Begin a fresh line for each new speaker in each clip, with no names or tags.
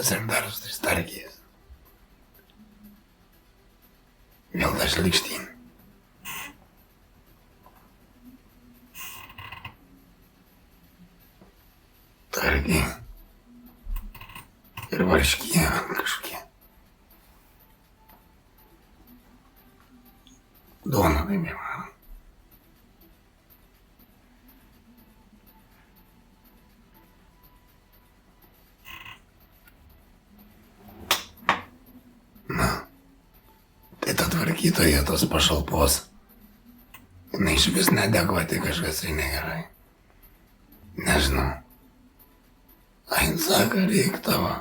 kas ir dar su tais starkiais. Vėl ta šlikštynė. Starkiai. Ir varškyje kažkokie. Duona taip įmano. Na, tai ta tvarkytoja tos pašalpos. Jinai iš vis neadekvati, kažkas tai negerai. Nežinau. Ain sako, reik tavo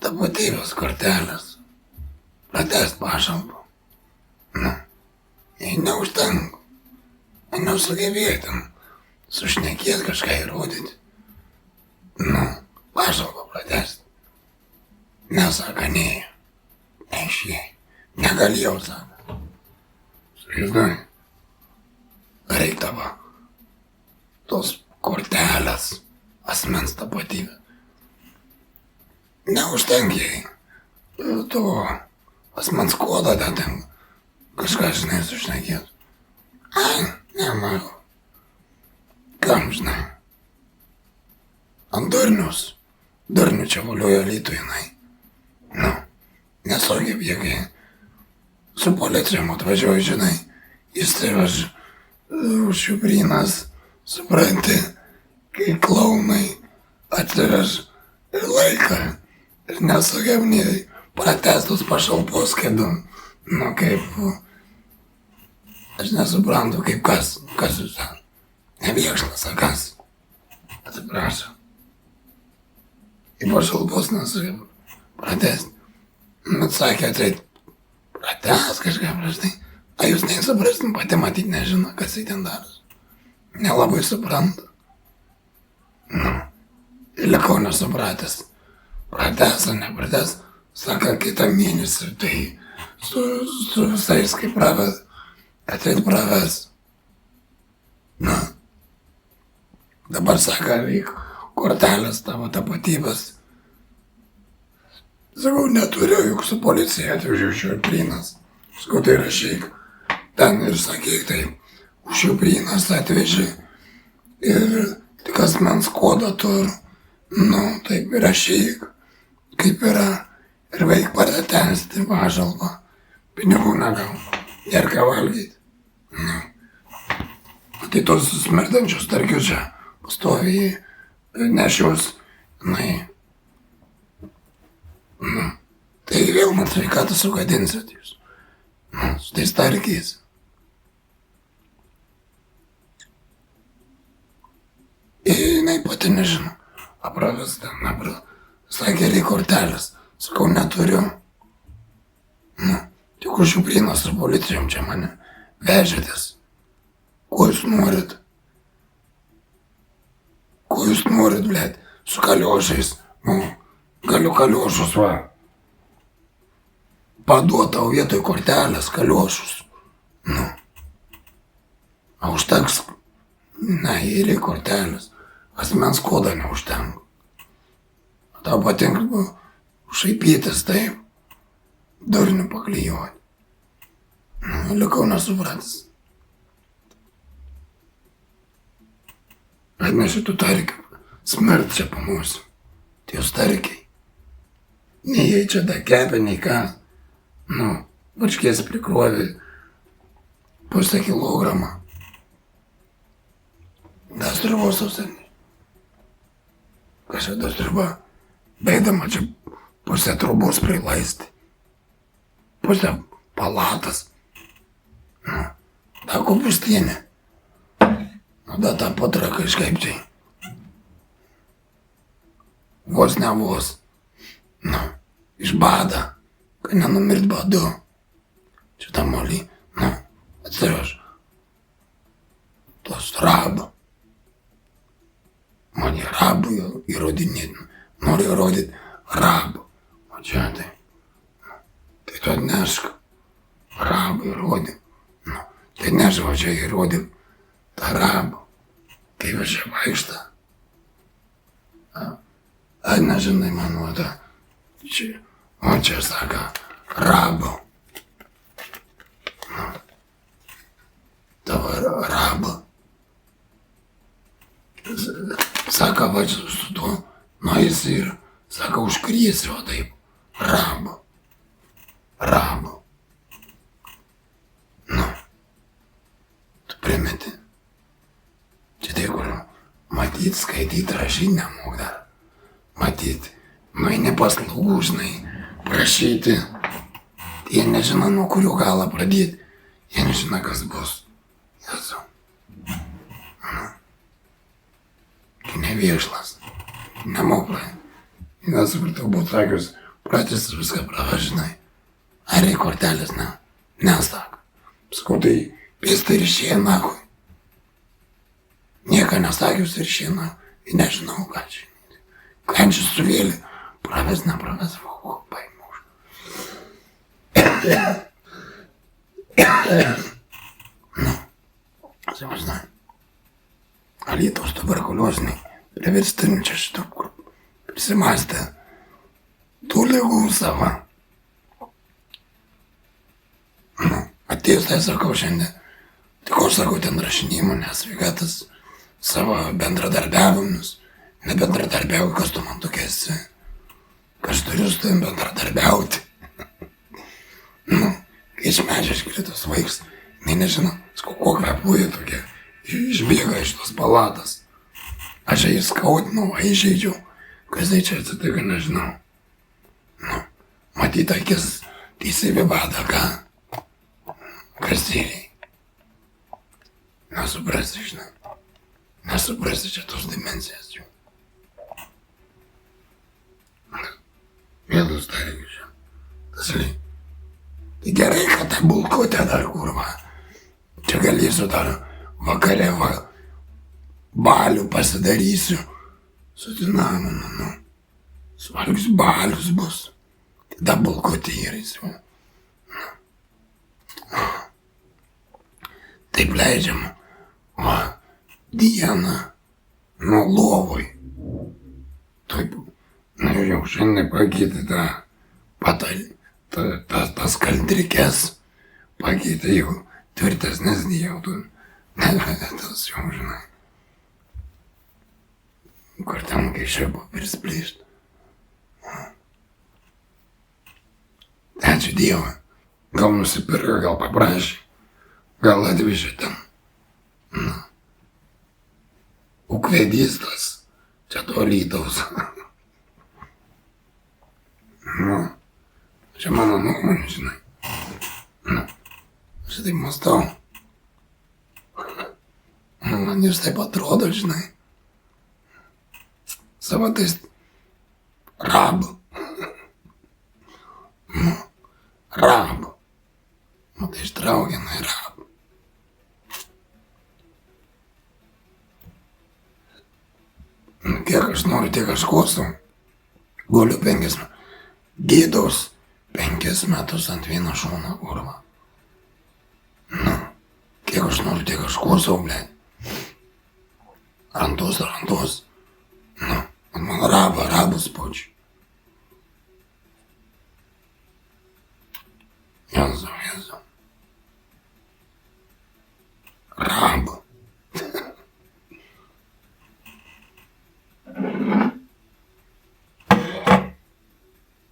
tapatybės kortelės. Pratęst pašalpą. Nu, jei neužtenka. Nesugebėtum sušnekėt kažką įrodyti. Nu, pašalpą pratęst. Nesaka, neėjo. Neišėjai. Negalėjau, sako. Sužinai. Reik tavo tos kortelės, asmens tapatybė. Neužtenkiai. Tu asmens kodą ten kažką, žinai, sušnekėt. Ai, nemanau. Kam, žinai? Ant durnius. Durnių čia valiojo Alytų jinai. Nu, nesugebėgai. Su policijom atvažiuoju, žinai. Įstrivež Šiuprynas, supranti, kai klaunai atvež ir laiką. Ir nesugebėjai pratestus pašalpos kėdų. Nu, kaip... Aš nesuprantu, kaip kas jūs ten. Neviešnas, ar kas? Atsiprašau. Į pašalpos nesugebėjau pratest. Bet sakė, atreit, pratest kažką prieš tai. A jūs nesuprastum, pati matyt nežino, kas jį ten daros. Nelabai supranta. Nu, ir likau nesupratęs. Pratęs ar nepratęs, sako, kitą mėnesį, tai su visais kaip praves, ateit praves. Nu, dabar sako, reik kortelės tavo tapatybės. Sakau, neturiu, juk su policija atvežiau Šiuprynas. Sakau, tai rašyk. Ten ir sakyk, taip, Šiuprynas atvežė ir tik asmens kodą turi. Nu, taip ir rašyk, kaip yra. Ir veik pratęsti pašalpą. Pinigų negaunu. Ir ką valgyti. Nu. Tai tos smerdančius starkius čia pastoviai nešios. Nu. Tai vėl man sveikatą sugadinsit jūs. Nu, su tais starkiais. Jinai pati nežino. Apravis ten, sakė, reik kortelės. Sakau, neturiu. Nu, tik už Šiuprynas ir policijom čia mane vežėtės. Ko jūs norit? Ko jūs norit, blėt? Su kaliošais. Nu, galiu kaliošus, va. Paduot tau vietoj kortelės kaliošus. Nu. A užteks? Ne, ir kortelės. Asmens kodą neužtenka. Tau patinka šaipytis, taip. Durnių paklijuoti. Nu, likau nesupratęs. Atnešiu tų tarkių. Smirt čia pamuosiu. Tie starkiai. Nei jie čia da kepė, nei ką. Nu, varškės prikrovė 0,5 kilogramą. Da stribos sausenį. Kas čia da striba? Beidama čia 0,5 trubos prilaisti. 0,5 palatas. Nu, da kopūstienė. Nu, da ta patra kažkaip čia. Vos ne vos. Nu, iš bada. Kad nenumirt badu. Čia ta molį. Nu, atsivež. Tos rabų. Man jie rabų įrodinėti. Noriu įrodyti rabų. O čia tai. Nu, tai tu atnešk. Rabų įrodyk. Nu, tai nežinau, čia įrodyk. Ta rabų. Kaip aš čia vaikštą. A, nežinai, mano, ta Čia, o čia sako, rabo. Nu, tavo rabo. Sako, va, su tuo nueis ir, sako, užkrėsi, o taip, rabo. Rabo. Nu, tu primeti. Čia tai, kur matyt, skaityt, rašyt nemok dar. Matyt, nueini paslaugų, žinai, prašyti. Jie nežino, nuo kurio galo pradėti. Jie nežino, kas bus. Jesu. Nevėžlas. Nemoklai. Nesupratau, būtų sakius, pratęs viską pravažinai. Ar reikia kortelės, ne? Nesako. Sakau, tai pėsta ir išėjo nakui. Nieko nesakius ir išėjo nakui. Ir nežinau, ką čia. Klenčius suvėlį. Praves, nepraves, paimu. Nu, žinai. Alytaus tuberkulioziniai, priverstinių čia šitų, kur prisimastė tų ligų savo. Nu, atėjus tai sakau šiandien, tik aš sakau ten rašinėjimą, nesveikatas savo bendradarbiavimus, nebendradarbiauju, kas tu man tokia esi, kas turiu su tavim bendradarbiauti. Nu, kai iš medžio iškritus vaiks, nežinau, sakau, kuo kvepuoja tokie. Išbėga iš tos palatos. Aš jai skaudinau, įžeidžiau. Kas tai čia atsitiko, nežinau. Nu, matyt, akis teisybė bada, ką? Kasėliai. Nesuprasi, žinai. Nesuprasi čia tos dimensijas jų. Vėlus taigi čia. Tasliai. Tai gerai, kad ta bulkutė dar kurva. Čia galėsiu dar vakare balių pasidarysiu su dinaminu, nu. Suvalgysiu balius bus. Tada bulkutė įraisiu. Taip leidžiama. Va, dieną nuo lovoj. Taip, na jau šiandien pakeitė tas kaldrikės. Pakeitė jau tvirtesnės dijautų. Tas jau, žinai. Kur ten kaišė buvo prisplyšt. Ačiū Dievui. Gal nusipirko, gal paprašė. Gal atvežė ten. Nu. Ukvedystas. Čia to Alytaus. Nu. Čia mano nuomonė, žinai. Nu. Aš taip mąstau. Man jūs taip atrodo, žinai. Savo tais rabu. Nu, rabu. Nu, tai ištraukė, na, rabu. Nu, kiek aš noriu, tiek aš kosau. Guliu 5 metus. Gydaus 5 metus ant vieno šono, kurva. Nu, kiek aš noriu, tiek aš kosau, blėt. Rantos. Nu, man rabas pačiu. Jezu. Raba.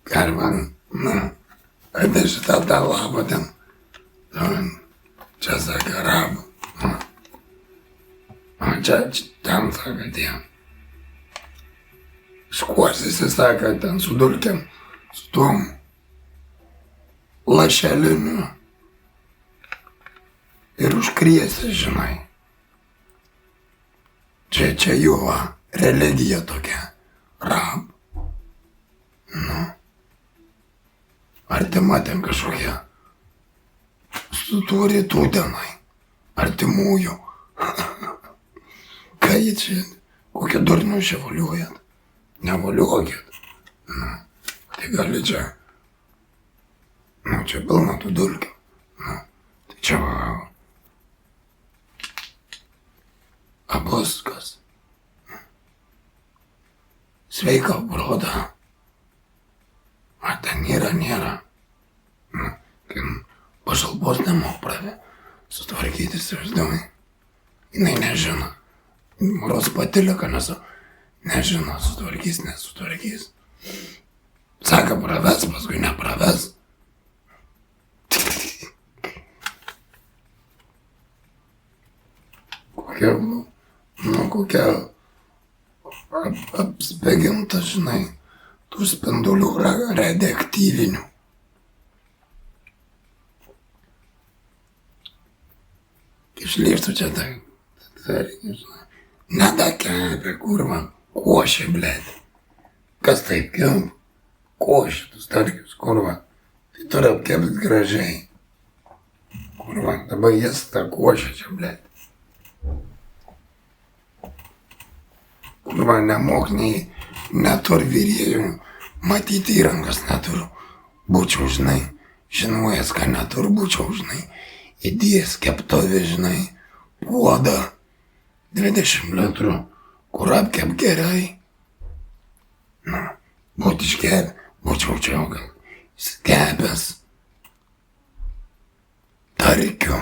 Galima, nu, atneši tą labą ten. Čia sakė raba. O čia ten sakė tiem. Škuosis, sakė, ten su dulkėm, su tom lašeliniu. Ir užkrėsi, žinai. Čia jų religija tokia. Rab. Nu. Artima ten kažkokia. Su tuo rytų tenai. Artimųjų. Ką jie čia, kokią durnių čia valiuojat? Nevaliuokit. Nu, tai gali čia. Nu, čia pilna tų dulkių. Nu, tai čia abus kas. Sveika, broda. ten nėra. Kai pašalpos nemoka pradė sutvarkyti, įsivaizduoji. Jinai nežino. Moros pati lieka, nežino, sutvarkys, nesutvarkys. Sako, praves, paskui nepraves. Kokia apspeginta, žinai, tų spindulių radioaktyvinių. Išlėštų čia tai, žinai, nedakepė, kurva, košė, blėt. Kas taip kemp? Košė, tus tarkius, kurva. Tai turi apkepti gražiai. Kurva, dabar jis tą košę čia, blėt. Kurva, nemok neturi vyrėjų, matyti įrangos neturiu. Būčiau, žinai, žinojęs, ką neturiu, būčiau, žinai, įdėjęs keptovį, žinai, puodą, 20 litrų, kur apkep gerai. Būtų iškepę, būčiau čia gal skepęs, tarkiu.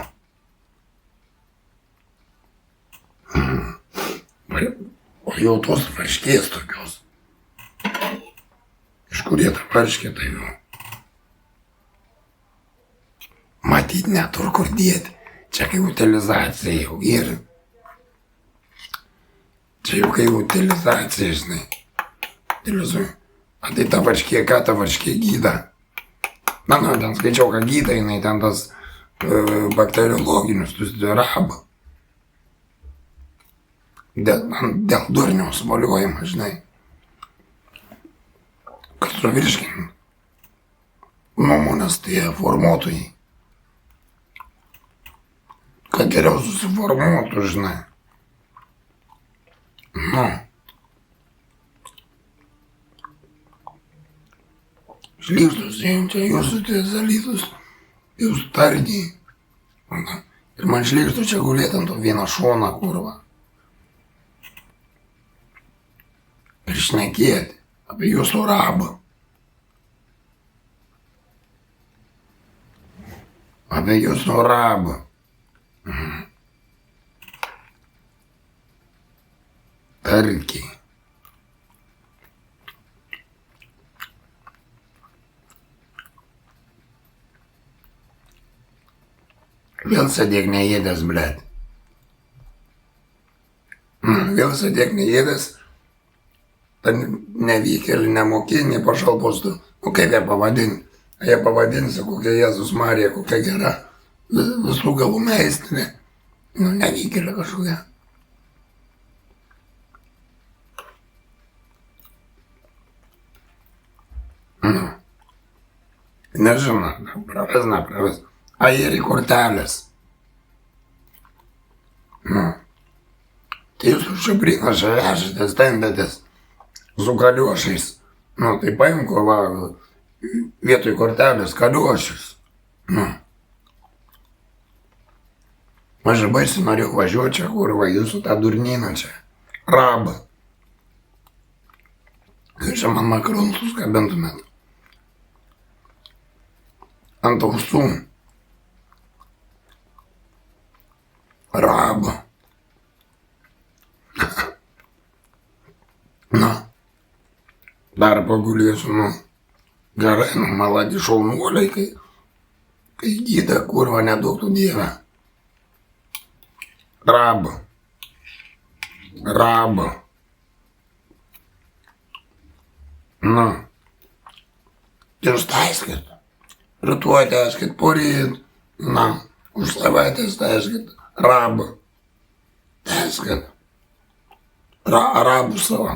O jau tos varškės tokios. Iš kur jie tą varškę tai jau? Matyt, netur kur dėti. Čia kai utilizacija jau ir. Čia jau kai utilizacija, žinai. Utilizuoju. A tai ta varškė, ką ta varškė gyda? Ten skaičiau, ką gyda, jinai ten tas bakteriologinius, rabą. Dėl durnio smoliuojama, žinai. Kad suvirškin nuomonės tie formuotojai. Kad geriau susiformuotų, žinai. Šlykštus, čia jūsų tie zalytus, jūsų tardiai. Ir man šlykštų čia gulėt ant to vieną šoną, kurva. Ir šnekėti apie jūsų rabą. Apie jūsų rabą. Tarkiai. Vėl sėdėk neėdęs, blėt. Vėl sėdėk neėdęs. Nevykėlį, nemokėnį pašalpos tu. Kaip ją pavadinti? Ją pavadinsi, kokia Jėzus Marija, kokia gera. Visų galų meistinė. Nevykėlė kažkokia. Nežinau, praves. A ir į kortelės. Tai jūs už šabriną šašitės, tembėtės. Su kaliošais. Tai paimk, va, vietoj kortelės kaliošius. Aš baisiai norėjau važiuoti čia, kur va, jūsų tą durnyną čia. Rabą. Kai čia man makaronus suskabintumėt. Ant ausų. Rabą. Dar pagulėsiu, gerai, maladi šaunuoliai, kai gyda, kurva, neduoktų Dievę. Rabą. Jūs taiskit. Rytuoj taiskit, poryt. Už savaitės taiskit. Rabą. Taiskit. Rabų savo.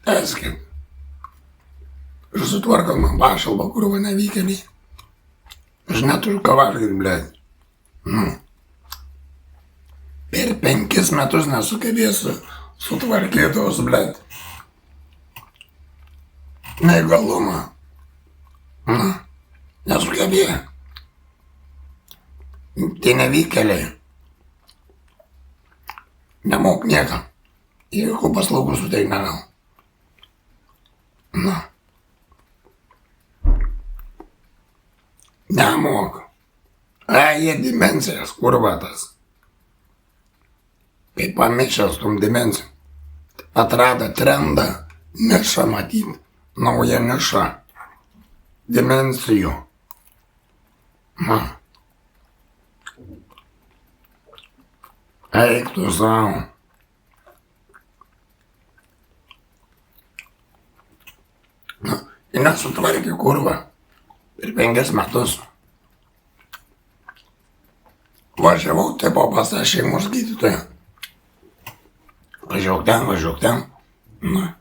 Taiskit. Ir sutvarkot man pašalbą, kurva nevykėlį. Aš neturiu ką valgyti, blėt. Per 5 metus nesugebėsiu sutvarkytos, blėt. Neįgalumą. Nesugebėjo. Tai nevykėliai. Nemok niekam. Jokių paslaugų suteik negal. Na. Nemok. Jie dimensijas, kurva tas. Kaip pamiršęs tom dimensijom. Atrado trendą, nišą matyt. Nauja niša. Dimensijų. Na. Eik tu savo. Na, ir nesutvarkė kurva. Per 5 metus. Važiavau tipo pas tą šeimos gydytoją. Važiuok ten. Na,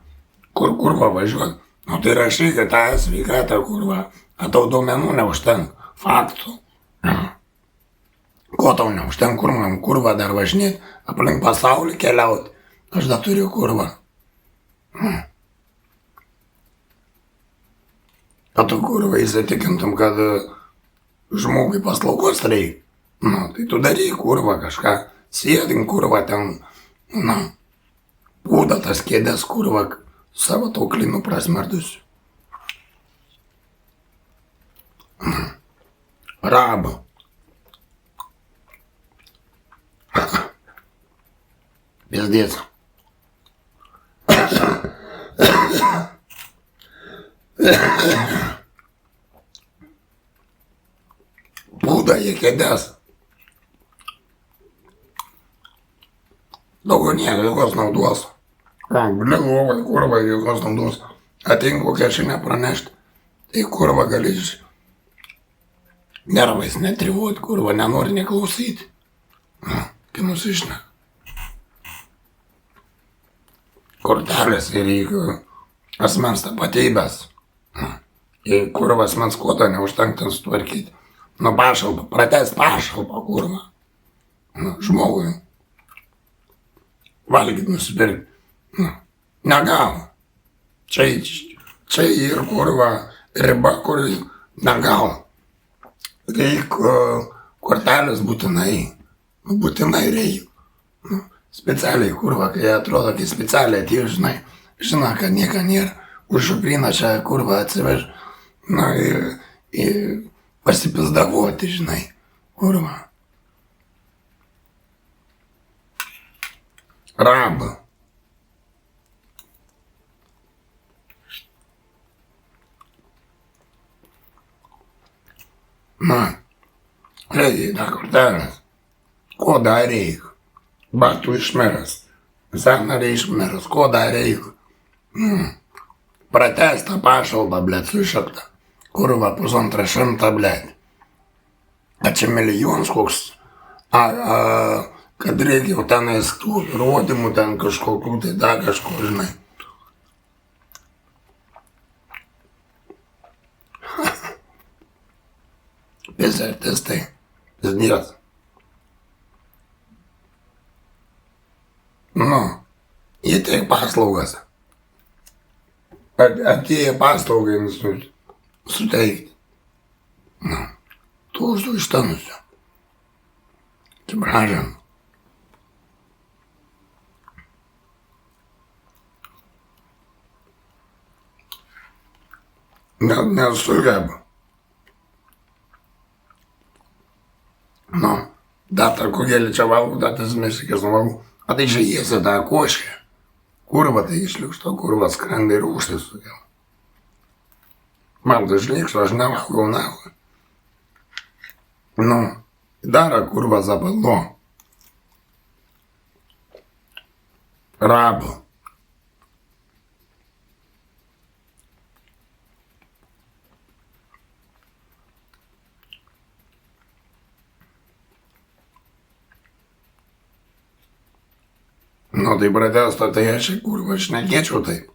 kur kurva važiuot? Nu tai rašykit tą sveikatą kurva. A tau duomenų neužtenka. Faktų. Ko tau neužtenka, kur man kurva dar važinėti, aplink pasaulį keliauti. Aš dar turiu kurva. Kad tu kurva įsitikintum, kad žmogui paslaugos reikia. Na, tai tu daryk kurva kažką. Sėdink kurva ten. Na, pūda tas kėdės kurva savo to klinu prasmerdusiu. Raba. Пиздец. Pūda į kėdes. Daugiau nieko, jokios naudos. Guli lovai, kurva, jokios naudos. Ateink kokią žinią pranešti. Tai kurva gali nervais netrivuot, kurva nenori neklausyti. Kai nusišneka. Kortelės ir jeigu asmens tapatybės. Jei kurva asmens kodo neužtenka sutvarkyti. Nu pašalpą, pratęs pašalpą kurva. Žmogui. Valgyt nusipirkti. Negavo. Čia ir kurva riba, kur negavo. Reik kortelės būtinai. Būtinai reik. Specialiai kurva, kai atrodo, kai specialiai atėjo, žinai, kad nieko nėra. Užšupryną čia kurva atsiveš. Na ir pasipizdavoti, žinai. Kurva. Raba. Na, reikia tą kortelės. Ko dar reikia? Batų išmeras. Sąnariai išmeras. Ko dar reikia? Pratęstą pašalpą, blėt, sušaktą. Kurva, 150, blėt. A čia milijonas koks. Kad reikia jau tenais tų įrodymų, ten kažkokių, tai dar kažko, žinai. PCR testai. Pizdies. Nu, jie teik paslaugas. Atėjo paslaugai suteikti. Nu, tu už ištanusio. Atsiprašom. Nesugeba. Nu, dar tarkugėlį čia valgau, dar tas mėsikės nuvalgau. A tai čia jėsi tą koškę. Kurva tai išliukšto, kurva skrenda ir užtai sugeba. Man tai išliukšto, aš nevalgau nahui. Nu, dara kurva zapalo. Rabo. Nu, tai pratęsto, tai aš kurva šnekėčiau taip.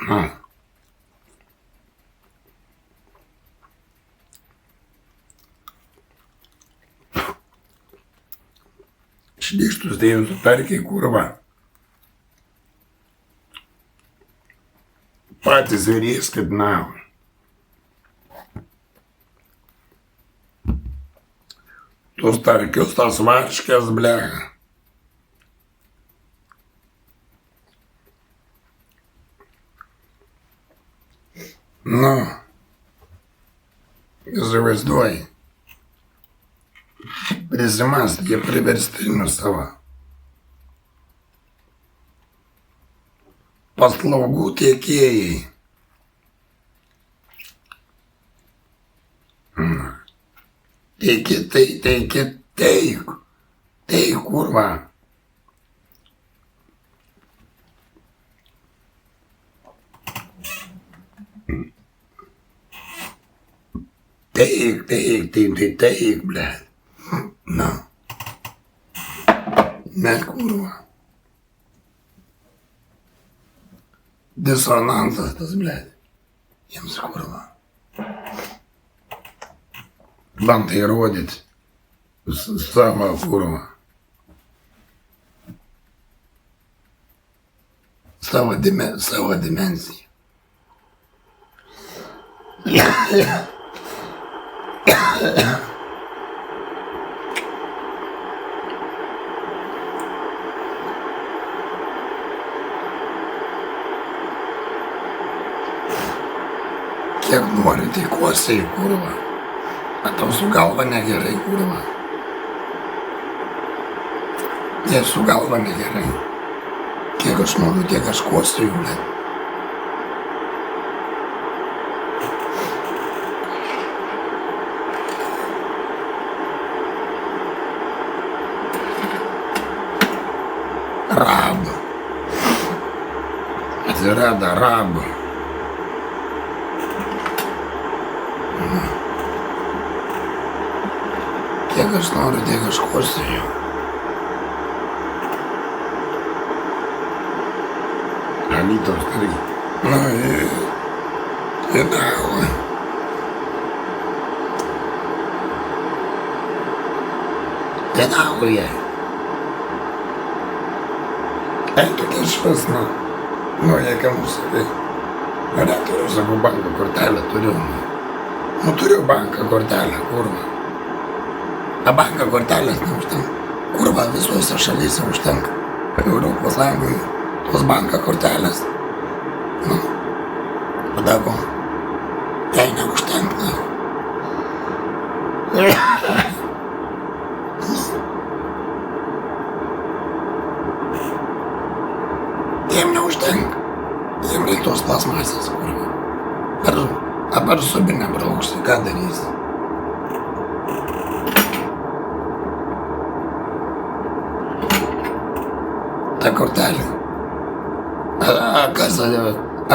Na. Šlykštus tai jūsų perkiai kurva. Patys vyrys kaip navai. Tus tarkius, tas varškės, blecha. Nu, įsivaizduoji. Prisimast, jie priverstinių savo. Paslaugų tiekėjai. Teik, kurva. Teik, blėt. Na. Ne, kurva. Disonansas tas, blėt. Jiems kurva. Bando įrodyti savo kurvą. Savo dimensiją. Kiek nori, tai kosiai kurva. Tau su galva negerai, kurva. Jei su galva negerai. Kiek aš noriu, tiek aš kosiu, blėt. Rab. Atsirado rab. Kiek aš noriu, tiek aš kosiu. Alytaus kariai. Nu, nahui. Nahui jai. Eikit išvis, jie ką mūsų veikia. Neturiu, sakau, banko kortelę turiu. Turiu banko kortelę, kurva. A banko kortelės neužtenka. Kurva, visuose šalyse užtenka. Europos Sąjungoje tos banko kortelės. Padago. Jai neužtenka. Jiem neužtenka. Jiem reikia tos plasmasės, kurva. Dabar subinę brauksi, ką darysi? Ta kortelė.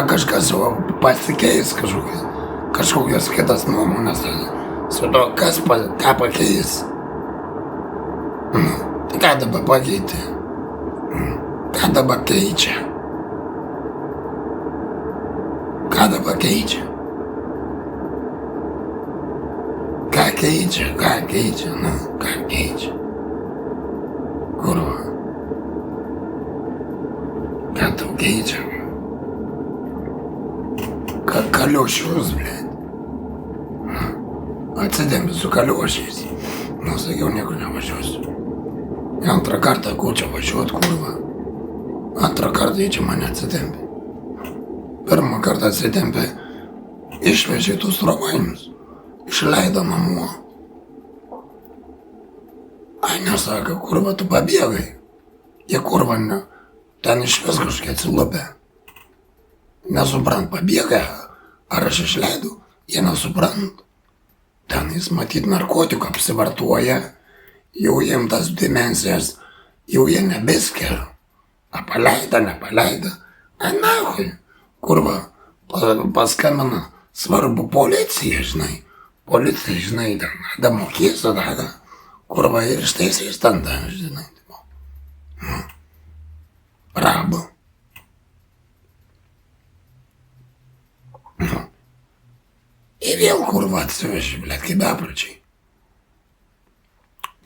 Kažkas pasikeis kažkokios kitas nuomonės. Su to, ką pakeis. Tai ką dabar pakeitė? Ką dabar keičia? Ką dabar keičia? Ką keičia? Ką keičia? Kurva. Ką tau keičia? Kaliošius, blėt. Atsidėmė su kaliošiais. Sakiau, niekur nevažiuosiu. Antrą kartą ko čia važiuot, kurva. Antrą kartą jie čia mane atsidėmė. Pirmą kartą atsidėmė, išvežė tus romainius. Išleido namo. Ai, nesako, kurva, tu pabėgai. Jie kurva, ne. Ten išvis kažkiek atsilupė. Nesuprant, pabėga, ar aš išleidau, jie nesuprant. Ten jis matyt narkotikų apsivartuoja, jau jiem tas dimensijas, jau jie nebeskiria. Nepaleida. A nahui, kurva, paskambina svarbu policija, žinai. Policija, žinai, ten, da mokėsiu, da, kurva ir išteisės ten, žinai. Rabu. Ir vėl kurva atsivežė, blėt, kaip bepračiai.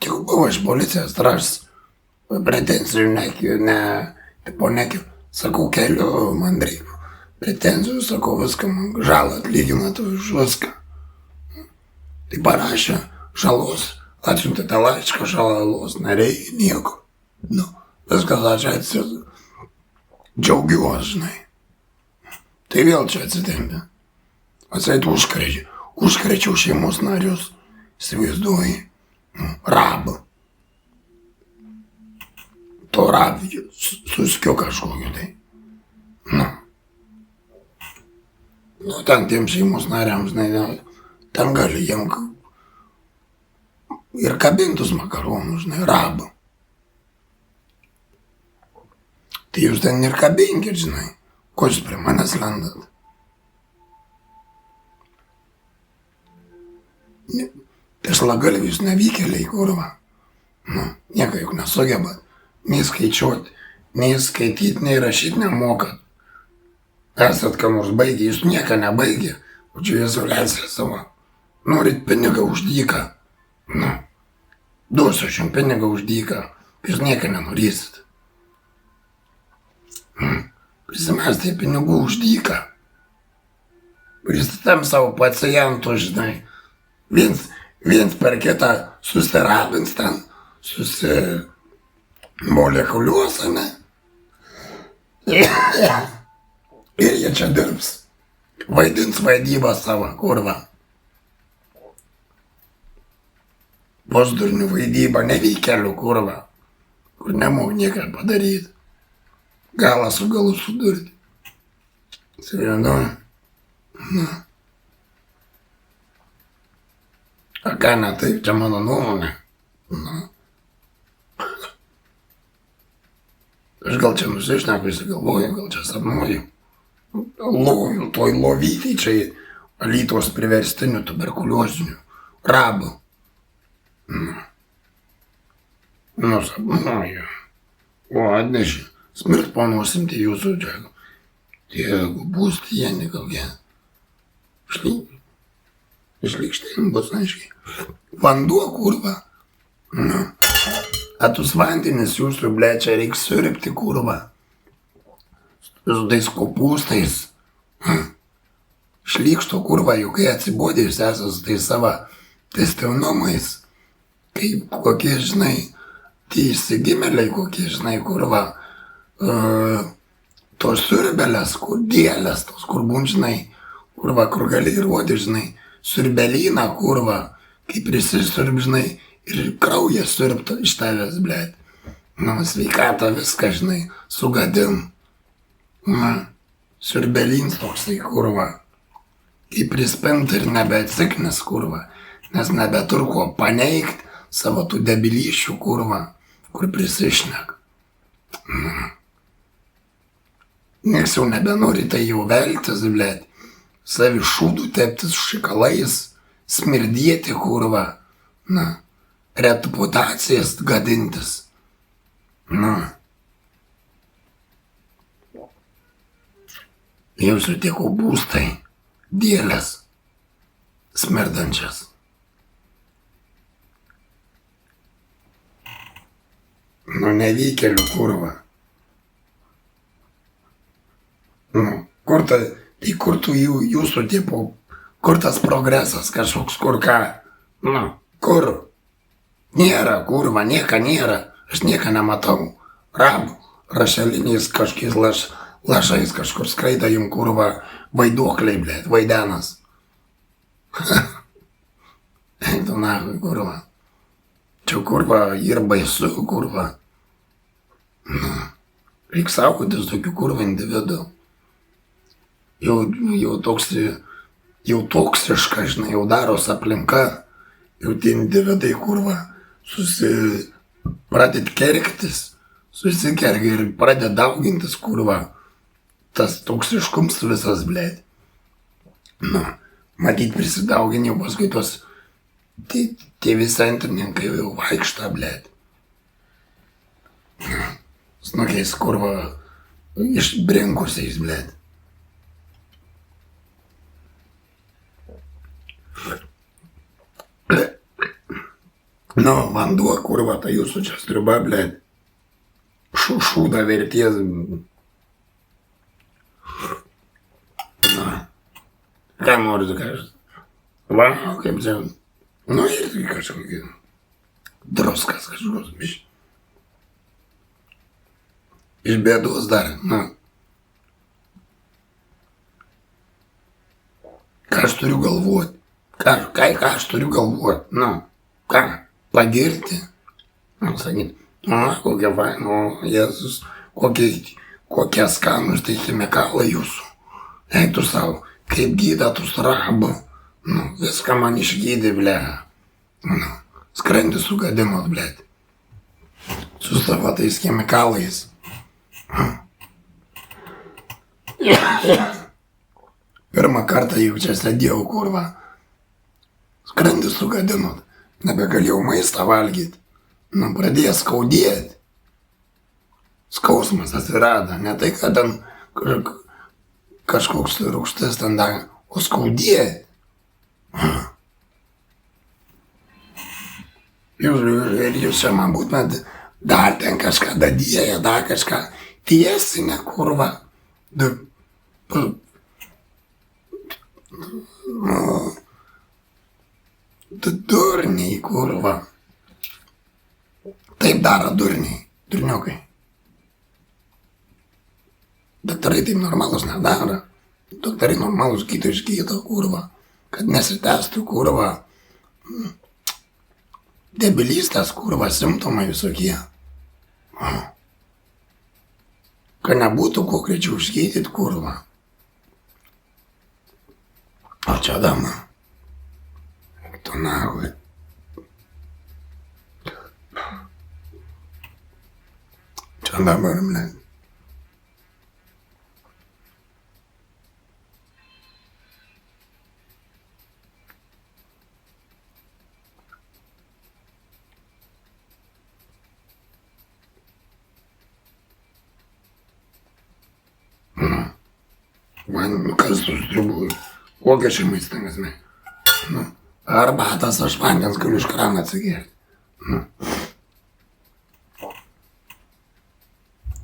Tik buvo iš policijos trašas, pretenzijų nekiu, sakau, keliu man reikia. Pretenzijų, sakau, viską man žalą atlyginat už viską. Tai parašė žalos, atsiuntė tą laišką, žalos nereikia nieko. Viskas aš džiaugiuosi, žinai. Tai vėl čia atsitempė. Atseit užkrečiau šeimos narius, įsivaizduoji, rabą. To rabį, suskiu kažkokiu tai. Nu, ten tiem šeimos nariams, žinai, ten gali jiem ir kabintus makaronus, žinai, rabą. Tai jūs ten ir kabinkit, žinai, ko jūs prie manęs lendat. Tešlagalvius nevykėliai, kurva. Nu, nieko juk nesugebat. Nei skaičiuoti, nei skaityti, nei rašyti nemokat. Esat ką nors baigę, jūs nieką nebaigė. O čia jūs leisite savo. Norit pinigą už dyką. Nu, duosiu aš jums pinigą už dyką. Jūs nieką nenorysit. Prisimesti pinigų už dyką. Pristatam savo pacientų, žinai. Viens per kitą susirabins ten, susimolekuliuos, ne? Ir jie čia dirbs. Vaidins vaidybą savo, kurva. Pusdurnių vaidybą, nevykėlių, kurva. Kur nemoku nieką padaryti. Galą su galu sudurti. Įsivaizduoju. Na. A ką ne taip, čia mano nuomonė. Na. Aš gal čia nusišneku, įsigalvoju, gal čia sapnuoju. Loviu, toj lovytai čia Alytaus priverstinių tuberkuliozinių rabų. Nu, sapnuoju. O, atneši. Smirt panosim tie jūsų čia. Tie gubūstieni kokie. Išlykštėm bus, aiškiai. Vanduo, kurva. Nu. Atus vandenis jūsų, ble, čia reiks suripti, kurva. Su tais kopūstais. Šlykšto, kurva, juk kai atsibodėjus esas tai savo testimumais. Kaip kokie, žinai, tie išsigimėliai kokie, žinai, kurva. Tos siurbelės, kur dėlės, tos kur būn, žinai, kurva, kur gali įrodyti, žinai, siurbelyną, kurva, kaip prisisirb, žinai, ir kraujas siurbta iš tavęs, blėt. Nu, sveikatą viską, žinai, sugadin. Na, siurbelins toksai, kurva. Kaip prispinta ir nebeatsiknis, kurva, nes nebetur ko paneigt savo tų debilyšių, kurva, kur prisišnek. Nieks jau nebenori tai jau veltis, blėt. Savi šūdų teptis šikalais, smirdėti, kurva. Na, reputacijas gadintis. Na. Jūsų tie kopūstai, dėlės, smirdančias. Nu, nevykėlių, kurva. Nu, kur tų jūsų tipo, kur tas progresas kažkoks, kur ką? Nu, kur? Nėra, kurva, nieka nėra. Aš nieka nematau. Rabų, rašeliniais kažkiais lašais kažkur skraida jum, kurva, vaiduokliai, blėt, vaidenas. Eiktų nahui, kurva. Čia, kurva, ir baisu, kurva. Nu, reik saugotis tokių, kurva, individų. Jau toksiška, žinai, jau daros aplinka, jau tie individai, kurva, pradėt kerktis, susikergia ir pradėt daugintis, kurva, tas toksiškums visas, blėt. Nu, matyt prisidauginį jau paskui tos, tie visi antrininkai jau vaikšta, blėt. Snukiais, kurva, išbrinkusiais, blėt. Nu, vanduo, kurva, tai jūsų čia striuba, blėt. Šūda verties. Na, ką noriu kažkas. Va, kaip čia. Nu, irgi kažkokį. Druskas kažkoks, biš. Iš bėdos dar, na. Ką aš turiu galvoti? Ką aš turiu galvoti? Nu, ką? Pagirti? Nu, sakyti, kokia faina, Jėzus, kokie skanūs tai chemikalai jūsų. Eik tu savo, kaip gyda tu srabu. Nu, viską man išgydė, ble. Nu, skrandį sugadinot, ble. Su savo tais chemikalais. Pirmą kartą jau čia sėdėjau, kurva. Skrandį sugadinot. Nebegalėjau maistą valgyti. Nu, pradėjo skaudėti. Skausmas atsirado. Ne tai, kad ten kažkoks rūgštis ten dar, o skaudėti. Jūs čia man būtumėt dar ten kažką dadėję, dar kažką tiesinę, kurva. Durniai, kurva. Taip daro durniai, durniukai. Daktarai taip normalus nedaro. Daktarai normalus gydo išgydo, kurva. Kad nesitęstų, kurva. Debilystės, kurva, simptomai visokie. Kad nebūtų kuo greičiau išgydyti, kurva. O čia dama. Tu nahui. Čia dabar, ble. Man kas sustribu, kokia čia maistingas, me. Nu, arbatas aš vandens galiu iš kraną atsigerti. Nu.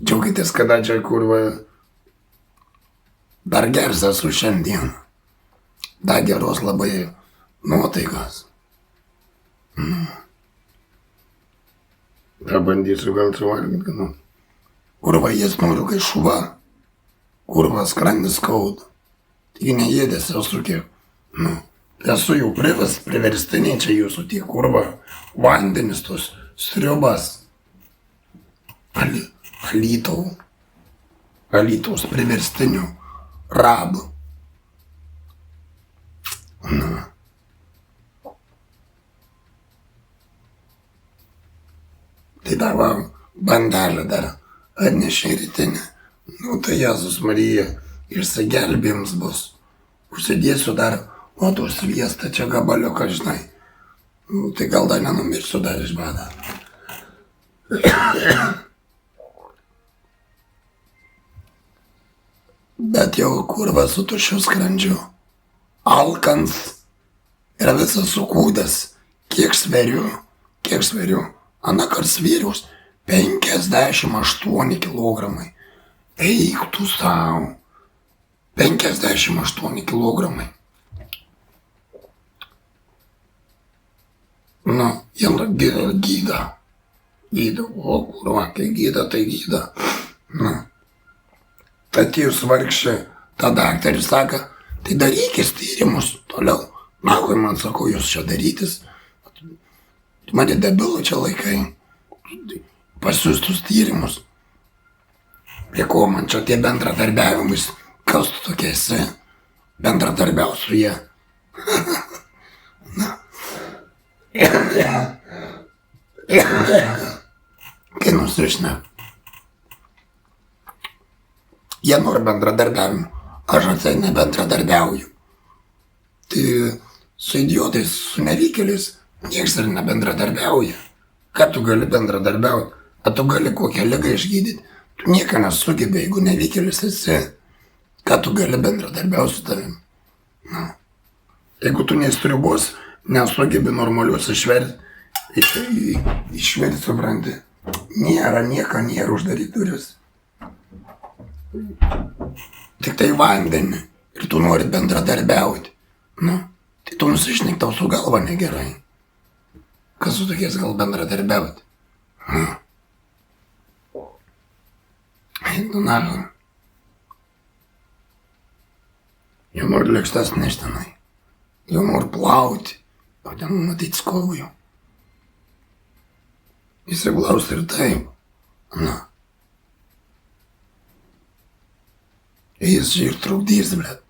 Džiaukitės, kada čia, kurva, dar gers esu šiandien. Dar geros labai nuotaikos. Nu. Dar bandysiu gal suvalgyti, kad nu. Kurva, jis noriu kai šuva. Kurva, skrandis skauda. Tik neėdės esu kiek. Nu, esu jau priverstiniai čia jūsų tie, kurva, vandenis tos sriubas. Alytaus priverstinių rabų. Nu. Tai dar va, bandelę dar atnešė rytinę. Nu, tai Jėzus Marija išsigelbėjims bus. Užsidėsiu dar, o to sviestą čia gabaliuką, žinai. Nu, tai gal dar nenumirsiu dar iš bado. Bet jau kurva su tuščiu skrandžiu. Alkans ir visas sukūdęs. Kiek sveriu? Anakart svėriaus 58 kilogramai. Eik tu savo. 58 kilogramai. Nu, jie gyda. O kurva, kai gyda, tai gyda. Nu. Tad jūs vargšė, ta daktaris sako, tai darykis tyrimus toliau. Na, kai man sako, jūs čia darytis. Mane debilų čia laikai. Pasiūstus tyrimus. Prie ko man čia tie bendradarbiavimus? Kas tu tokie esi? Bendradarbiau su jie. Kai nusišne. Jie nori bendradarbiavimo. Aš atsai nebendradarbiauju. Tai su idiotais, su nevykėliais, nieks ir nebendradarbiauja. Ką tu gali bendradarbiauti? Ar tu gali kokią ligą išgydyti? Tu nieko nesugebė, jeigu nevykėlis esi. Ką tu gali bendradarbiauti su tavim? Na. Jeigu tu nestriubos, nesugebi normalius išverti, supranti. Nieko nėra uždaryti duris. Tik tai vandenį. Ir tu nori bendradarbiauti. Nu, tai tu nusišnik, tau su galva negerai. Kas su tokiais gal bendradarbiauti? Einu nahu. Jau nori lėkštas neštenai. jau nori plauti, o ten matyt skolų jau. Įsiglausti ir taip. Na. Jis čia ir trukdys, blet,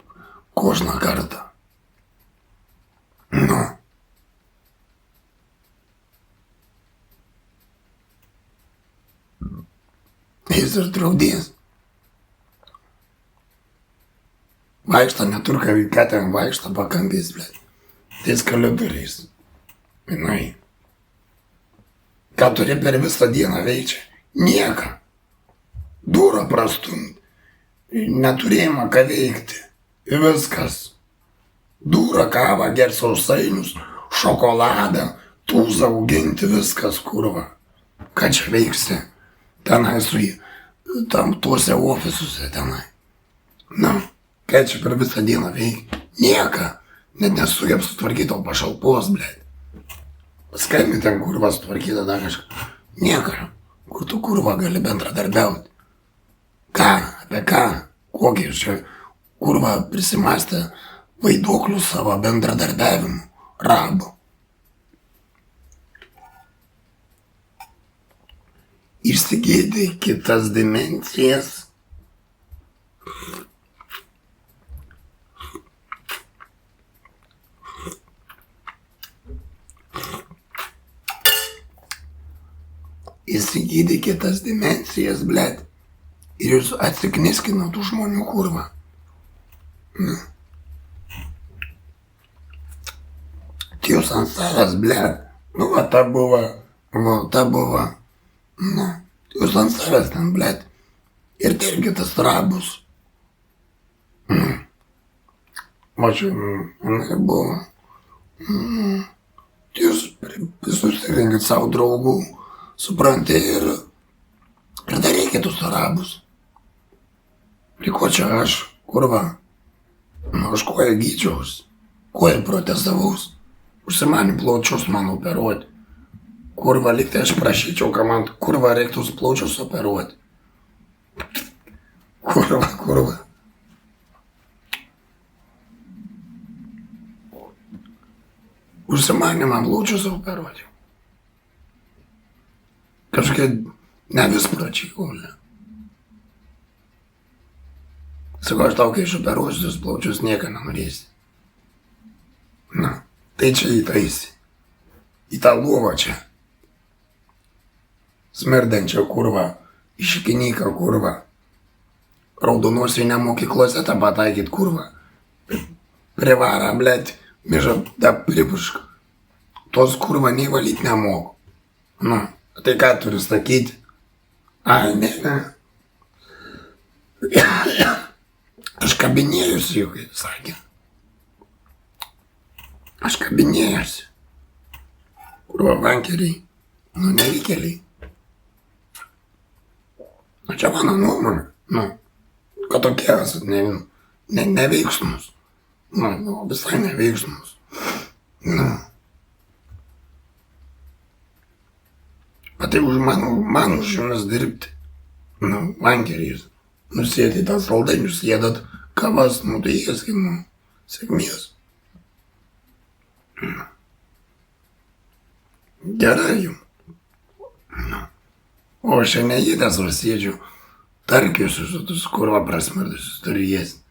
kožną kartą. Nu. Jis ir trukdys. Vaikšto neturka, ką ten vaikšto pakampys, blet. Tais kaliburiais. Jinai. Ką turi per visą dieną veikia? Nieką. Durą prastumt. Neturėjimą ką veikti. Ir viskas. Durą kavą, gert sausainius, šokoladą, tūzą auginti, viskas, kurva. Ką čia veiksi? Tenai su tam tuose ofisuose tenai. Na, ką čia per visą dieną veikia? Nieką. Net nesugeb sutvarkyti o pašalpos, blėt. Paskambinti ten kurva sutvarkyti dar kažką. Nieką. Kur tu kurva gali bendradarbiauti? Ką? Apie ką? Kokį čia kurva prisimastė vaiduoklių savo bendradarbiavimu? Rabo. Išsigėdė kitas dimensijas. Įsigydė kitas dimensijas, blėt. Ir jūs atsikniskino tų žmonių kurva. Jūs ant savęs, blėt. Nu, va, ta buvo. Nu, jūs ant savęs ten, blėt. Ir tai irgi tas rabus. Va čia, jinai buvo. Jūs susirinkit savo draugų. Supranti, ir dar reikia tus arabus. Liko čia aš, kurva. Nu, aš koja gydžiaus, koja protestavaus. Užsimanį plaučius man operuoti. Kurva, liktai aš prašyčiau, ką man kurva reiktų plaučius operuoti. Kurva. Užsimanį man plaučius operuoti. Kažkokie nevispračiai, ulė. Sakau, aš tau, kai išoperuosiu tos plaučius, nieką nenorėsi. Na, tai čia įtaisi. Į tą lovą čia. Smerdančią kurvą, iškinyką kurvą. Raudonuosiai nemokyklose tą pataikyt kurvą. Privarą, blėt, mižą, da pripušką. Tos kurvą nei valyt nemoku. Nu. Tai ką turiu sakyti? Ai, ne. Aš kabinėjusi jau, kaip sakė. Aš kabinėjusi. Kurva vankeriai, nu nevykėliai. Nu čia mano nuomonė, nu, kad tokie esat, neveiksnus. Nu, visai neveiksnus. Nu. Bet tai už man už jumis dirbti. Nu, vankeriais. Nusėti tą saldainius, jėdat kavas, nu tai jėskai, nu, sėkmės. Gerai jums. Nu. O aš čia neįdęs vasėdžiu, tarkiusiu su tus kurva prasmirdusius turiu jėsti.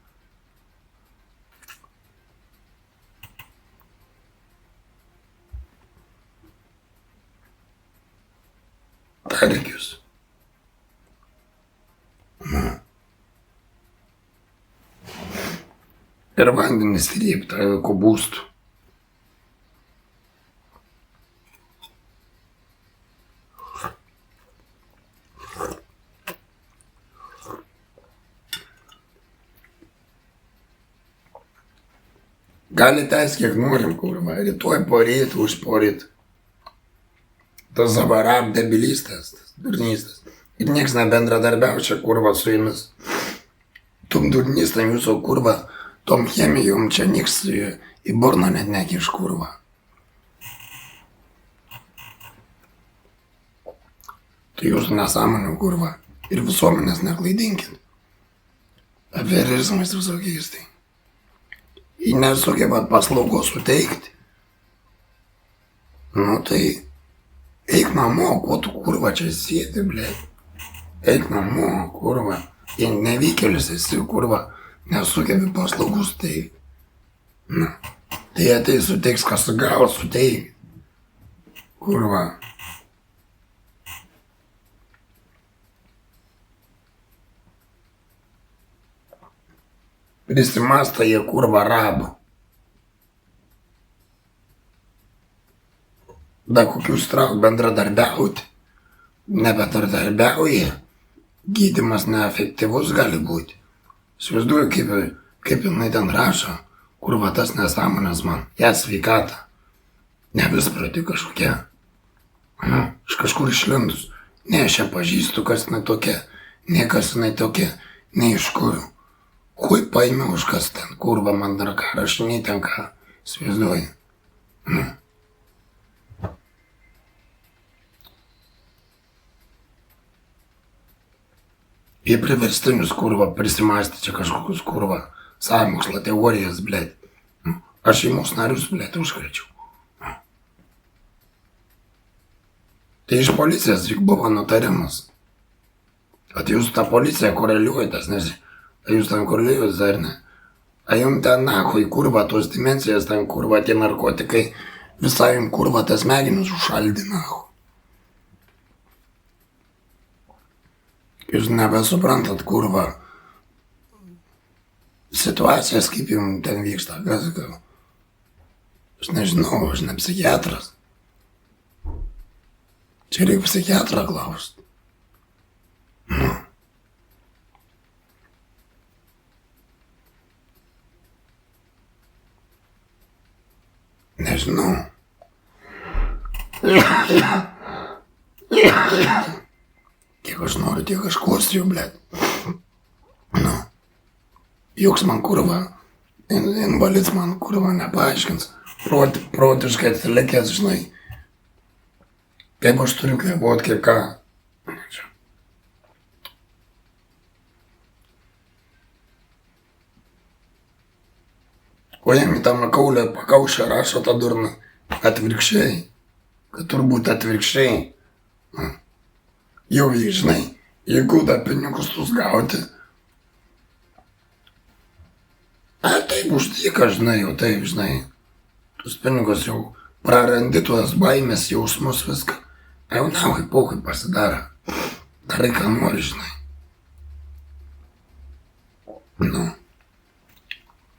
Tarkius. Ir vandenis trypta kopūstų. Gali tęsti kiek norim, kurva, rytoj poryt, užporyt. Tas zavarab debilistas, tas durnystas. Ir nieks nebendradarbiaučia, kurva, su jumis. Tom durnistam jūsų, kurva, tom chemijom čia nieks į burną net nekiš, kurva. Tai jūs nesąmonių, kurva, ir visuomenės neklaidinkit. Aferizmais visokiais tai. nesugebat paslaugos suteikti, nu tai eik namo, ko tu kurva čia sėdi, blėt. Eik namo, kurva. Jei nevykėlis esi, kurva, nesugebi paslaugų suteikti. Na, tai ateis suteiks, kas gal suteikti. Kurva. Prisimasta jie kurva rabo. Da kokius trauk bendradarbiauti. Nebedarbiauja. Gydymas neefektyvus gali būti. Įsivaizduoju, kaip jinai ten rašo, kurva tas nesąmonės man, ją sveikatą. Nevisprati kažkokia. Iš kažkur išlindus. Ne, aš ją pažįstu, kas jinai tokia. Niekas jinai tokia, ne iš kur. Hui paėmiau už kas ten, kurva man dar ką rašinį ten ką. Įsivaizduoju. Jie priverstinius, kurva, prisimasti čia kažkokius, kurva, sąmokslo teorijas, blėt. Aš šeimos narius, blėt, užkrečiau. Tai iš policijos juk buvo nutarimas. At jūs tą policiją koreliuojatas, nes jūs ten koreliuojas ar ne. A jums ten nahui, kurva, tos dimensijos, ten kurva, tie narkotikai, visai jums kurva, tas smegenis užšaldė nahui. Jūs nebesuprantat, kurva, situacijas, kaip jums ten vyksta, kas gal. Aš nežinau, aš ne psichiatras. Čia reikia psichiatrą klausti. Nežinau. Kiek aš noriu, tiek aš kosiu, blėt. Nu. Joks man kurva, invalids man kurva nepaaiškins. Protiškai atsilikęs, žinai. Kaip aš turiu kvėpuot, kaip ką. O jam į tą makaulę pakaušę rašo tą durną atvirkščiai. Kad turbūt atvirkščiai. Jau jį, žinai, jeigu da pinigus tus gauti. A taip uždyka, žinai, jau taip, žinai. Tus pinigus jau prarandi tuos baimės jausmus viską. A jau nahui pokai pasidara. Darai ką nori, žinai. Nu.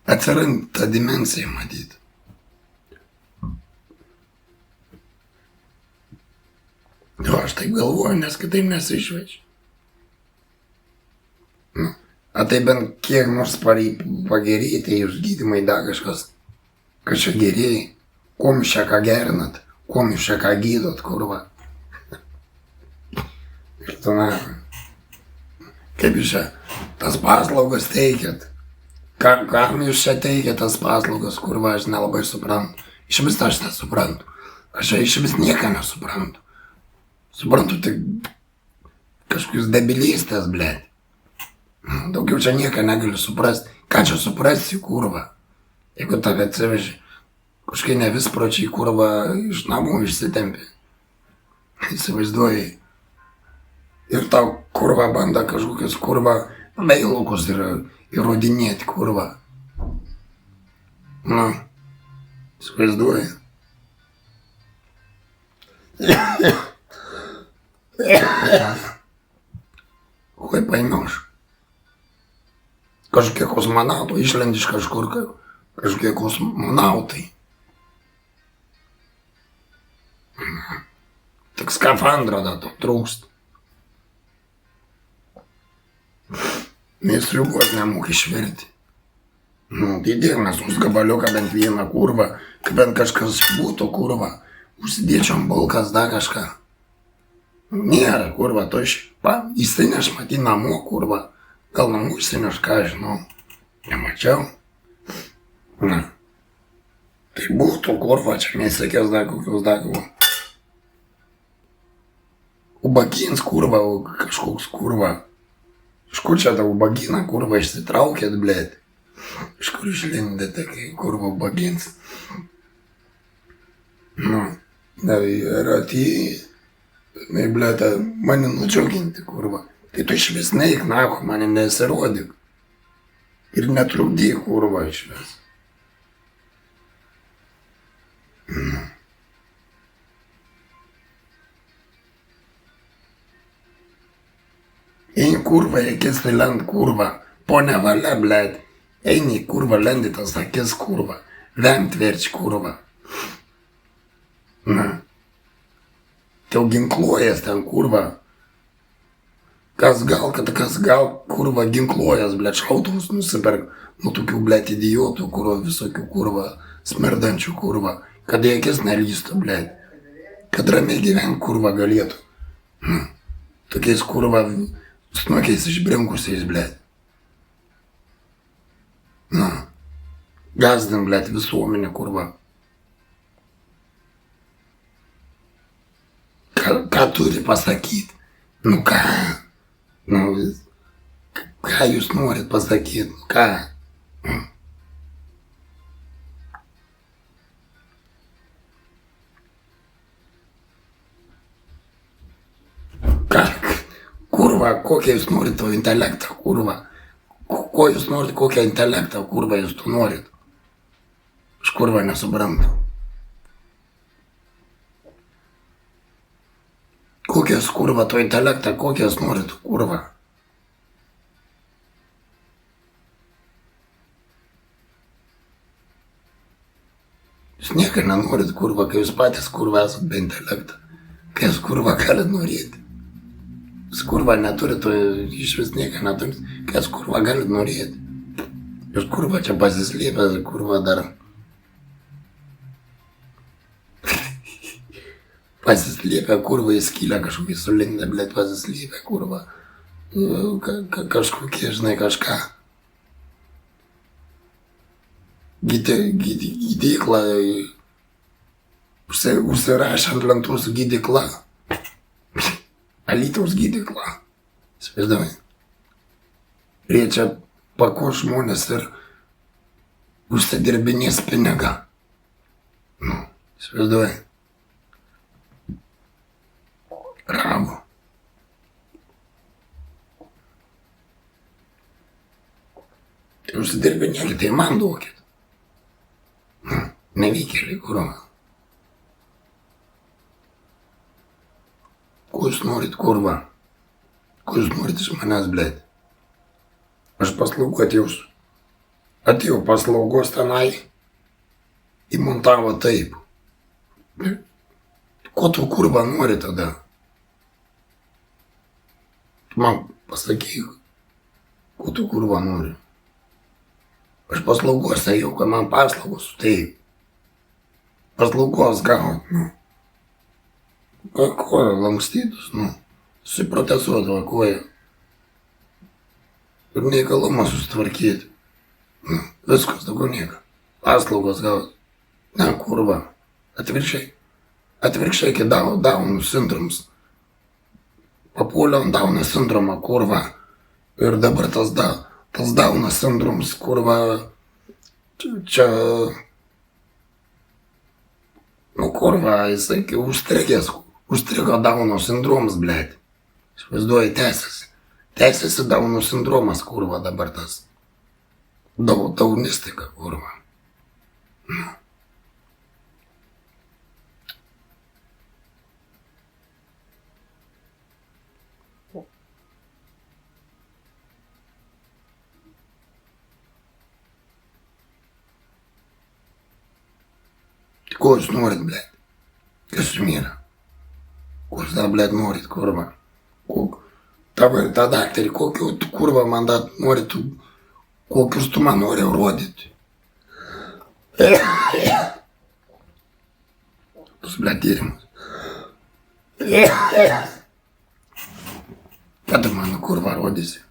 Atsirand tą dimensiją matyti. Jo, aš taip galvoju, nes kitaip nesišveičiu. Nu, a tai bent kiek nors pagerėjai, tai jūs gydymai da kažkas čia gerėjai. Kuom jūs čia ką gerinat, kuom jūs čia ką gydot, kurva. Ir tu na, kaip jūs čia tas paslaugas teikiat. Kam jūs čia teikiat tas paslaugas, kurva, aš nelabai suprantu. Iš vis aš nesuprantu. Aš iš vis nieką nesuprantu. Suprantu, tik kažkokius debilystės, blėt. Daugiau čia nieką negaliu suprasti. Ką čia suprasti, kurva? Jeigu tave atsiveži, kažkai nevispročiai, kurva, iš namų išsitempi. Įsivaizduoji. Ir tau, kurva, banda kažkokius, kurva, veilukus įrodinėti, kurva. Nu, įsivaizduoji. Oi, paėmiau aš. Kažkokie kosmonautai, išlendi iš kažkur, kažkokie kosmonautai. Tik skafandro da to trūkst. Nestriukuot nemok išverti. Nu, tai dėk mes gabaliuką bent vieną kurvą, kad bent kažkas būtų kurva. Užsidėčiom bulkas da kažką. Nėra, kurva, to įsineš matį namo, kurva. Gal namų įsineš, ką žinau. Nemačiau. Na. Tai būtų, kurva, čia nesakės da kokios da buvo. Ubagins, kurva, kažkoks, kurva. Iš kur čia tą ubaginą, kurva, išsitraukėt, blėt. iš kur išlindė tokie kurva bagins. Nu, ir atėjai, blėta, mane nudžiuginti, kurva. Tai tu išvis neik, nahu, mane nesirodyk. Ir netrukdyk, kurva, išvis. Eini, kurva, akis lend, kurva. Ponia valia, blėt. Eini, kurva, lendi tas akis, kurva. Vemt verč, kurva. Na. Tau ginkluojas ten, kurva. Kas gal, kurva, ginkluojas, blėt, šautuvus nusiperk. Nu, tokių, blėt, idiotų, kurva, visokių, kurva, smerdančių, kurva. Kad į akis nelystų, blėt. Kad ramiai gyvent, kurva, galėtų. Tokiais, kurva, snuokiais išbrinkusiais, blėt. Nu, gazdin, blėt, visuomenė, kurva. Ką turi pasakyti? Nu ką? Nu, ką jūs norit pasakyti? Ką? Ką? Kurva, kokią jūs norit to intelektą, kurva? Ko jūs norit, kokią intelektą, kurva, jūs to norit? Aš kurva nesuprantu. Kokias, kurva, to intelektą, kokias norit, kurva? Jūs nieko nenorit, kurva, kai jūs patys, kurva, esat be intelektą. Kai jūs, kurva, galit norėti. Jūs, kurva, neturit, iš vis nieko neturit. Kai jūs, kurva, galit norėti. Jūs, kurva, čia pasislėpę, kurva, dar. Pasislėpę, kurva, į skylę kažkokį sulindę, blėt, pasislėpę, kurva. Kažkokie, žinai, kažką. Gydyklą. Užsirašę ant lentos gydykla. Alytaus gydykla. Įsivaizduoji. Ir jie čia pakuos žmonės ir užsidirbinės pinigą. Nu, įsivaizduoji. Ramu. Tai užsidirbinėkit, tai man duokit. Nevykėliai, kurva. Ko jūs norit, kurva? Ko jūs norit iš manęs, blėt? Aš paslaugų atėjau paslaugos tenai, įmontavo taip. Ko tu, kurva, nori tada? Tu man pasakyk, ko tu, kurva, nori. Aš paslaugos ėjau, kad man paslaugos suteik. Paslaugos gaut, nu. Ko lankstytus, nu. Susiprotesuot va koją. Ir neįgalumą susitvarkyti. Nu, viskas, daugiau nieko. Paslaugos gaut. Ne, kurva. Atvirkščiai. Atvirkščiai iki Downų sindroms. Papuoliau ant Downo sindromą, kurva. Ir dabar tas Downo sindroms, kurva. Čia... Nu, kurva, jisai užstrigo Downo sindromas, blėt. Išvaizduoji, tęsiasi. Tęsiasi Downo sindromas, kurva, dabar tas. Daunistika, kurva. Nu. Ko jūs norit, blėt? Kas jums yra? Ko jūs dar, blėt, norit, kurva? Ta daktarį, kokiu tu, kurva, mandat norit, kokius tu man nori rodyti? Tus, blėt, tyrimus. Ką tu man, kurva, rodysi?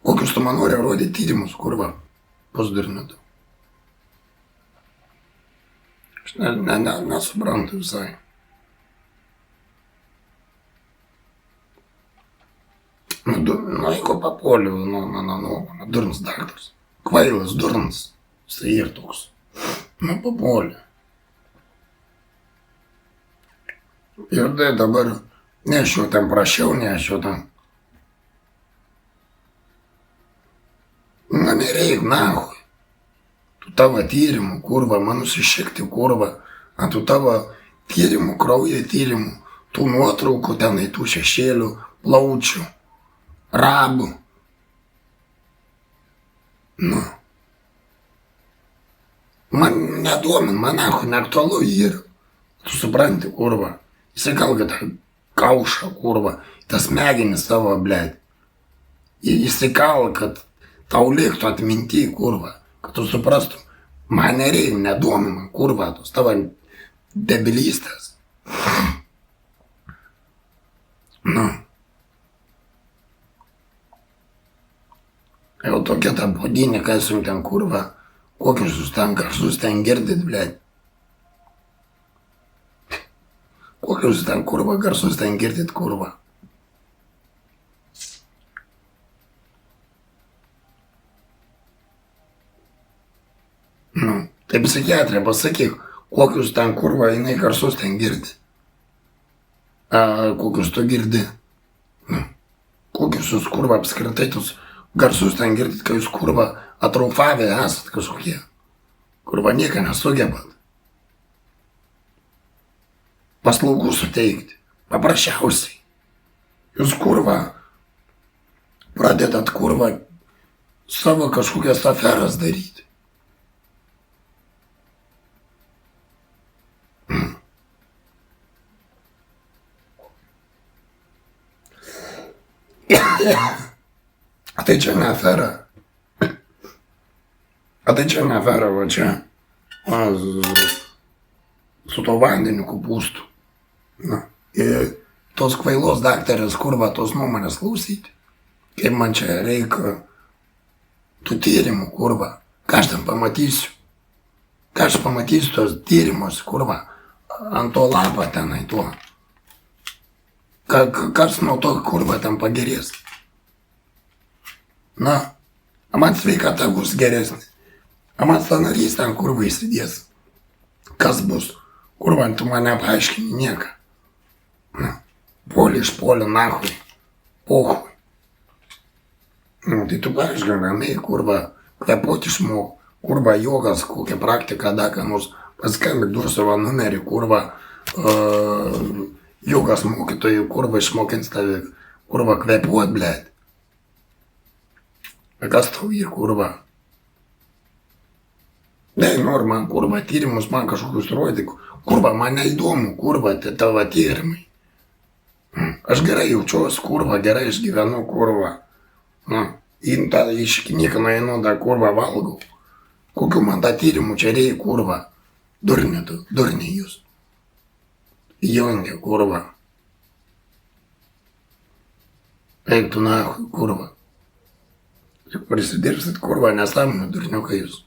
Kokius tu man nori rodyti tyrimus, kurva? Pusdurniu. Aš nesuprantu visai. Nu, jeigu papuoliu, mano nuomonė, durnas daktaras. Kvailas, durnas. Jisai ir toks. Nu, papuoliu. Ir tai dabar nešiau ten prašiau, nešiau ten. Na, nereik, nahui. Tu tavo tyrimų, kurva, man nusišikti, kurva. A tu tavo tyrimų, kraujo tyrimų, tų nuotraukų tenai, tų šešėlių, plaučių, rabų. Nu. Man neduomin, man nahui neaktualu yra. Tu supranti, kurva. Jisai kalga tą kaušą, kurva, tas smegenis savo, blėt. Jisai kalga, kad tau liktų atminti, kurva, kad tu suprastum. Man nereik, nedomina, kurva, tos tavo debilystės. Nu. Jau tokia ta podinė, kas jums ten, kurva, kokius jūs ten garsus ten girdit, blėt. Kokius ten, kurva, garsus ten girdit, kurva. Nu, tai psichiatrė, pasakyk, kokius ten, kurva, jinai garsus ten girdi. Kokius tu girdi. Nu, kokius jūs, kurva, apskritai tus garsus ten girdit, kai jūs, kurva, atraufavę esat kažkokie. Kurva, nieko nesugebat. Paslaugų suteikti. Paprasčiausiai. Jūs, kurva, pradedat, kurva, savo kažkokias aferas daryti. Tai čia ne afera. Tai čia ne afera, va čia. Su to vandeniu kopūstų. Na, ir tos kvailos daktarės, kurva, tos nuomonės klausyti. Kaip man čia reikia tų tyrimų, kurva. Ką aš ten pamatysiu? Ką aš pamatysiu tos tyrimus, kurva. Ant to lapo tenai tuo. Kas nuo to, kurva, ten pagerės? Na, man sveikata bus geresnė. Man sąnarys ten, kurva, įsidės. Kas bus? Kurva, tu man nepaaiškini nieką. Na, polį iš polio, nahui. Pohui. Tai tu paaiškini ramiai, kurva, kvėpuoti išmok. Kurva, jogas, kokią praktiką, ką nors paskambik, duos savo numerį, kurva, jogas mokytojų, kurva, išmokins tave, kurva, kvėpuot, blėt. Kas tau yra, kurva? Ne, nori man, kurva, tyrimus, man kažkokius rodyk. Kurva, man neįdomu, kurva, tavo tyrimai. Aš gerai jaučiuosi, kurva, gerai išgyvenu, kurva. Iš knyką nueinu, da kurva valgau. Kokiu man tą tyrimų čia reikia, kurva. Durni jūs. Jongia, kurva. Eik tu nahui, kurva. Prisidirbsit, kurva, nesąmonė, durniukai jūs.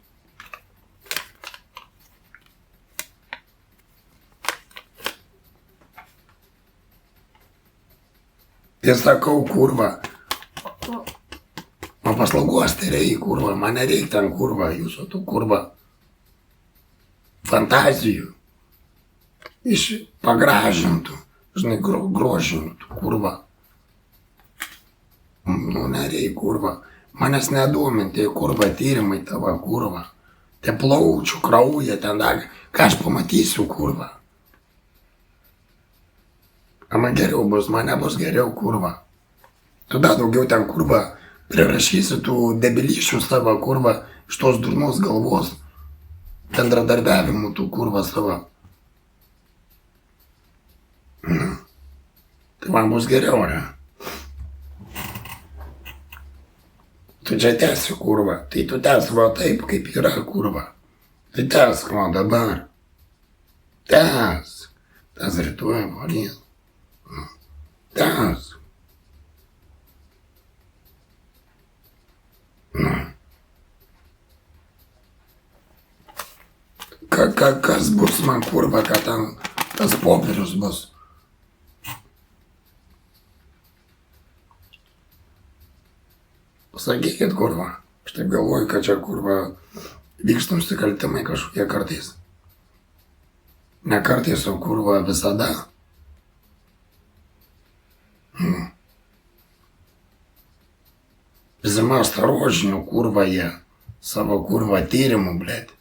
Tai sakau, kurva, man paslaugos tai reikia, kurva, man nereikia ten, kurva, jūsų tų, kurva, fantazijų, iš pagražintų, žinai, grožintų, kurva. Nu, nereikia, kurva, manęs nedominti, kurva, tyrimai tavo, kurva, te plaučių, krauja, ten dar, ką aš pamatysiu, kurva. Man geriau bus, man nebus geriau, kurva. Tu dar daugiau ten, kurva, prirašysi tų debilyšių savo, kurva, iš tos durnos galvos, bendradarbiavimų tų, kurva, savo. Tai man bus geriau, ne? Tu čia tęsi, kurva, tai tu tęsi va taip, kaip yra, kurva. Tai tęsk va dabar. Tęsk. Tęsk rytoj, varės. Tęsk. Kas bus man, kurva, kad ten tas popierius bus? Sakykit, kurva. Aš taip galvoju, kad čia, kurva, vyksta nusikaltimai kažkokie kartais. Ne kartais, o kurva visada. Zima осторожню, kurva, jie savo kurva tyrimų, blėt.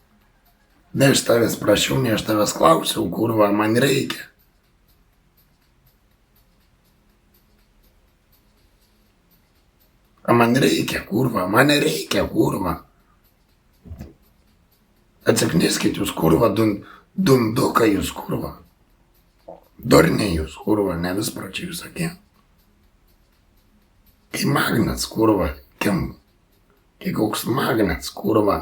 Ne aš tavęs prašiau, ne aš tavęs klausiau, kurva, man reikia. A man reikia, kurva, man reikia, kurva. Atsikniskit jūs, kurva, dundukai jūs, kurva. Dorniai jūs, kurva, ne vispračiai jūs sakė. Kai magnets, kurva, kai koks magnets, kurva.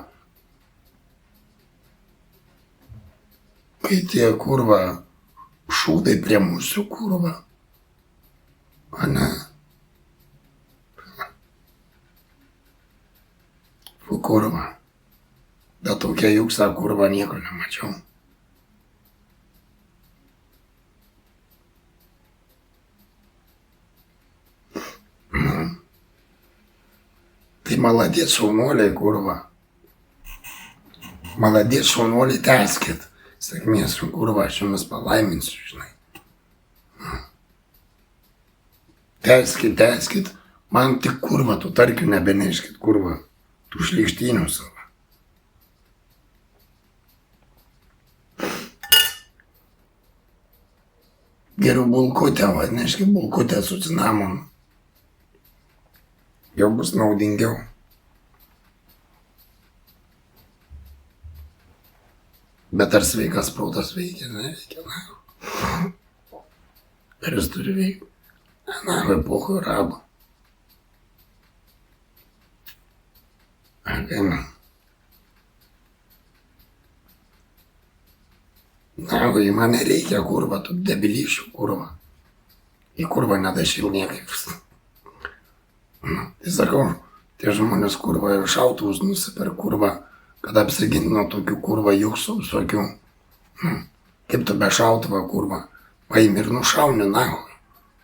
Kai tie, kurva, šūdai prie mūsų, kurva. O ne? Kurva. Bet tokia juksa, kurva, nieko nemačiau. Tai maladėt šaunuoliai, kurva. Maladėt šaunuoliai, tęskit. Sėkmės, kurva, aš jumis palaiminsiu, žinai. Tęskit. Man tik, kurva, tu tarkių nebeneškit, kurva. Tų šlykštynių savo. Geriau bulkutę, atneškit bulkutę su cinamonu. Jau bus naudingiau. Bet ar sveikas protas veikia, neveikia, na. Ar jis turi veikti? Na, epochų rabo. Ateina. Na, į mane reikia, kurva, tu debilyšių, kurva. Į kurva nedašil niekaip. Tai sakau, tie žmonės, kurva, ir šautuvus nusiper, kurva, kad apsiginti nuo tokių, kurva, jūsų visokių. Kaip tu be šautuvo, kurva, paimi ir nušauni, nahui.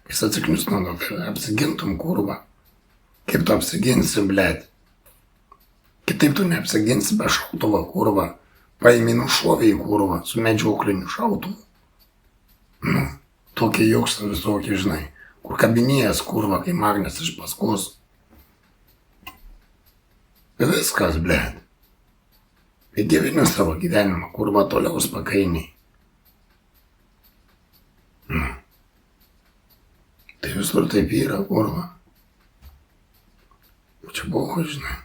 Kai atsiknius nuo to, apsigintum, kurva. Kaip tu apsiginsi, blėt. Kitaip tu neapsiginsi be šautuvo, kurva. Paimi nušovė į kurvą su medžiokliniu šautuvu. Tokie jauksai visokie, žinai, kur kabinėjas, kurva, kai magnes iš paskos. Viskas, blėt. Ir gyveni savo gyvenimą, kurva, toliau spakainiai. Tai visur taip yra, kurva. Čia buvo, žinai.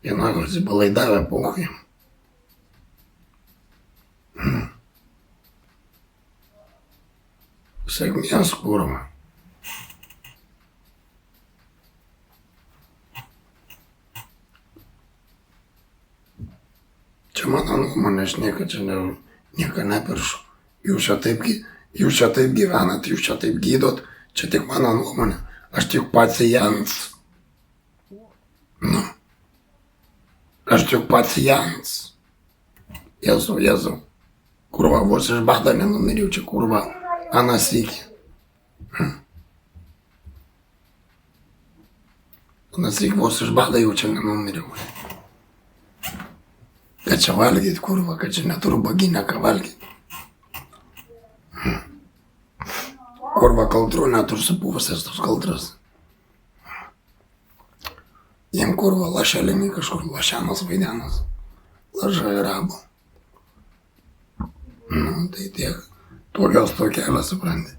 Vienagos įbalaidavę pochai. Sėkmės, kurva. Čia mano nuomonė, aš nieko nepiršu. Jūs čia taip gyvenat, jūs čia taip gydot, čia tik mano nuomonė. Aš tik pacientas. Aš tik pacientas. Jėzau. Kurva, vos iš bado nenumiriau, čia kurva, anas iki. Anas iki vos iš bado jau čia nenumiriau. Kad čia valgyt, kurva, kad čia neturiu baginę ką valgyt. Kurva, kaldrų neturiu supuvusias tos kaldras. Jiem kurva lašelinį kažkur lašenas vaidenas. Laža ir abu. Tai tiek. Tokios tokelės, supranti.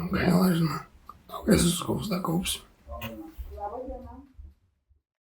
Gaila, žinai. Daug esi skausta kaupsiu.